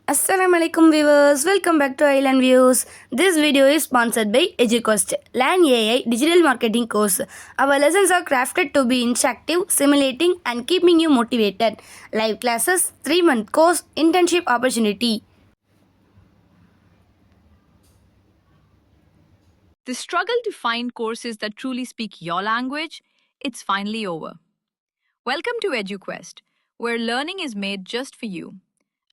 Assalamualaikum viewers, welcome back to Island Views. This video is sponsored by EduQuest, Learn AI Digital Marketing course. Our lessons are crafted to be interactive, simulating and keeping you motivated. Live classes, 3-month course, internship opportunity. The struggle to find courses that truly speak your language, it's finally over. Welcome to EduQuest, where learning is made just for you.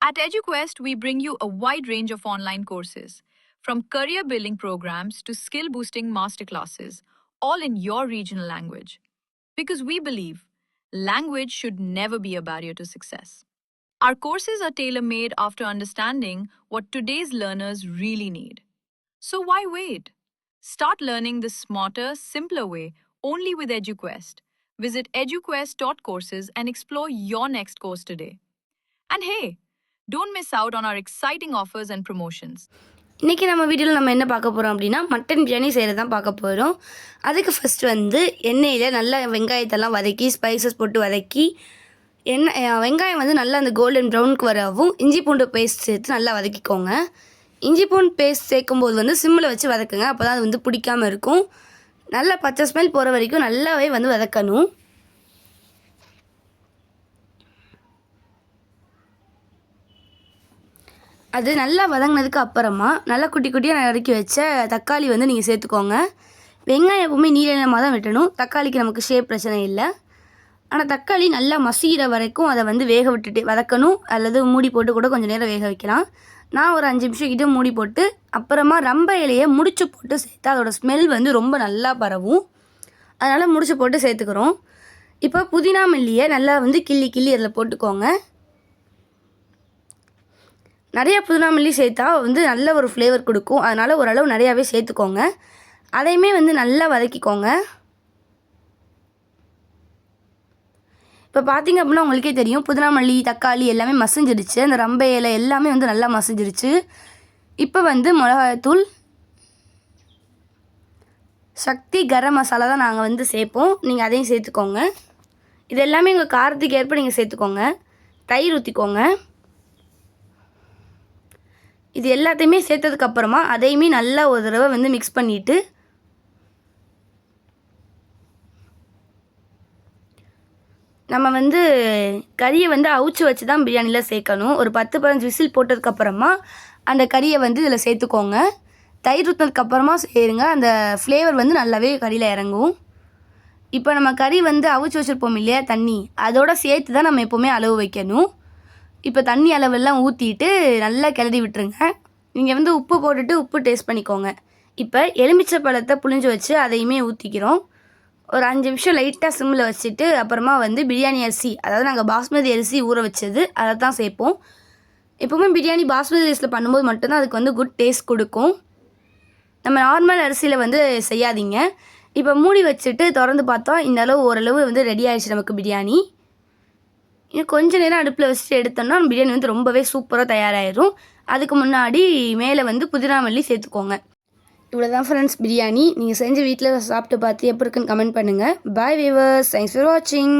At EduQuest, we bring you a wide range of online courses, from career building programs to skill boosting masterclasses, all in your regional language. Because we believe language should never be a barrier to success. Our courses are tailor made after understanding what today's learners really need. So why wait? Start learning the smarter, simpler way only with EduQuest. Visit eduquest.courses and explore your next course today. And hey, don't miss out on our exciting offers and promotions. இன்றைக்கி நம்ம வீடியோவில் நம்ம என்ன பார்க்க போகிறோம் அப்படின்னா mutton biryani செய்கிறது தான் பார்க்க போகிறோம். அதுக்கு ஃபஸ்ட்டு வந்து எண்ணெயில் நல்லா வெங்காயத்தெல்லாம் வதக்கி ஸ்பைசஸ் போட்டு வதக்கி வெங்காயம் வந்து நல்லா அந்த கோல்டன் ப்ரௌனுக்கு வரவும் இஞ்சி பூண்டு பேஸ்ட் சேர்த்து நல்லா வதக்கிக்கோங்க. இஞ்சி பூண்டு பேஸ்ட் சேர்க்கும்போது வந்து சிம்மில் வச்சு வதக்குங்க, அப்போ தான் அது வந்து பிடிக்காமல் இருக்கும். நல்லா பச்சை ஸ்மெல் போகிற வரைக்கும் நல்லாவே வந்து வதக்கணும். அது நல்லா வதங்கினதுக்கு அப்புறமா நல்லா குட்டி குட்டியாக நறுக்கி வச்ச தக்காளி வந்து நீங்கள் சேர்த்துக்கோங்க. வெங்காயம் எப்பவுமே நீளமாக தான் வெட்டணும், தக்காளிக்கு நமக்கு ஷேப் பிரச்சனை இல்லை. ஆனால் தக்காளி நல்லா மசிகிற வரைக்கும் அதை வந்து வேக விட்டுட்டு வதக்கணும், அல்லது மூடி போட்டு கூட கொஞ்சம் நேரம் வேக வைக்கலாம். நான் ஒரு 5 நிமிஷம் கிட்ட மூடி போட்டு அப்புறமா ரம்ப இலையை முடிச்சு போட்டு சேர்த்து அதோடய ஸ்மெல் வந்து ரொம்ப நல்லா பரவும். அதனால் முடிச்சு போட்டு சேர்த்துக்கிறோம். இப்போ புதினா மல்லியை நல்லா வந்து கிள்ளி அதில் போட்டுக்கோங்க. நிறைய புதினா மல்லி சேர்த்தா வந்து நல்ல ஒரு ஃப்ளேவர் கொடுக்கும், அதனால் ஓரளவு நிறையாவே சேர்த்துக்கோங்க. அதையுமே வந்து நல்லா வதக்கிக்கோங்க. இப்போ பார்த்திங்க அப்படின்னா உங்களுக்கே தெரியும், புதினா மல்லி தக்காளி எல்லாமே மசிஞ்சிருச்சு, அந்த ரம்பை இலை எல்லாமே வந்து நல்லா மசிஞ்சிருச்சு. இப்போ வந்து மிளகாய்த்தூள், சக்தி கரம் மசாலா தான் நாங்கள் வந்து சேர்ப்போம், நீங்கள் அதையும் சேர்த்துக்கோங்க. இது எல்லாமே உங்கள் காரத்துக்கு ஏற்ப நீங்கள் சேர்த்துக்கோங்க. தயிர் ஊற்றிக்கோங்க. இது எல்லாத்தையுமே சேர்த்ததுக்கப்புறமா அதையுமே நல்லா ஒரு தடவை வந்து மிக்ஸ் பண்ணிவிட்டு நம்ம வந்து கறியை வந்து அவிச்சு வச்சு தான் பிரியாணியில் சேர்க்கணும். ஒரு 10-15 விசில் போட்டதுக்கப்புறமா அந்த கறியை வந்து இதில் சேர்த்துக்கோங்க. தயிர் ஊற்றினதுக்கப்புறமா சேருங்க, அந்த ஃப்ளேவர் வந்து நல்லாவே கறியில் இறங்கும். இப்போ நம்ம கறி வந்து அவிச்சு வச்சுருப்போம் இல்லையா தண்ணி, அதோடு சேர்த்து தான் நம்ம எப்போவுமே அளவு வைக்கணும். இப்போ தண்ணி அளவெல்லாம் ஊற்றிட்டு நல்லா கிளறி விட்டுருங்க. நீங்கள் வந்து உப்பு போட்டுட்டு உப்பு டேஸ்ட் பண்ணிக்கோங்க. இப்போ எலுமிச்சை பழத்தை புழிஞ்சு வச்சு அதையுமே ஊற்றிக்கிறோம். ஒரு 5 நிமிஷம் லைட்டாக சிம்மில் வச்சுட்டு அப்புறமா வந்து பிரியாணி அரிசி, அதாவது நாங்கள் பாஸ்மதி அரிசி ஊற வச்சது அதை தான் சேர்ப்போம். எப்போவுமே பிரியாணி பாஸ்மதி ரைஸில் பண்ணும்போது மட்டும்தான் அதுக்கு வந்து குட் டேஸ்ட் கொடுக்கும். நம்ம நார்மல் அரிசியில் வந்து செய்யாதீங்க. இப்போ மூடி வச்சுட்டு திறந்து பார்த்தா இந்த அளவு ஓரளவு வந்து ரெடி ஆகிடுச்சு நமக்கு பிரியாணி. இன்னும் கொஞ்சம் நேரம் அடுப்பில் வச்சுட்டு எடுத்தோம்னா பிரியாணி வந்து ரொம்பவே சூப்பராக தயாராகிடும். அதுக்கு முன்னாடி மேலே வந்து புதினா மல்லி சேர்த்துக்கோங்க. இவ்வளோ தான் ஃப்ரெண்ட்ஸ் பிரியாணி. நீங்கள் செஞ்சு வீட்டில் சாப்பிட்டு பார்த்து எப்படி இருக்குன்னு கமெண்ட் பண்ணுங்கள். பாய் வியூவர்ஸ், தேங்க்ஸ் ஃபார் வாட்சிங்.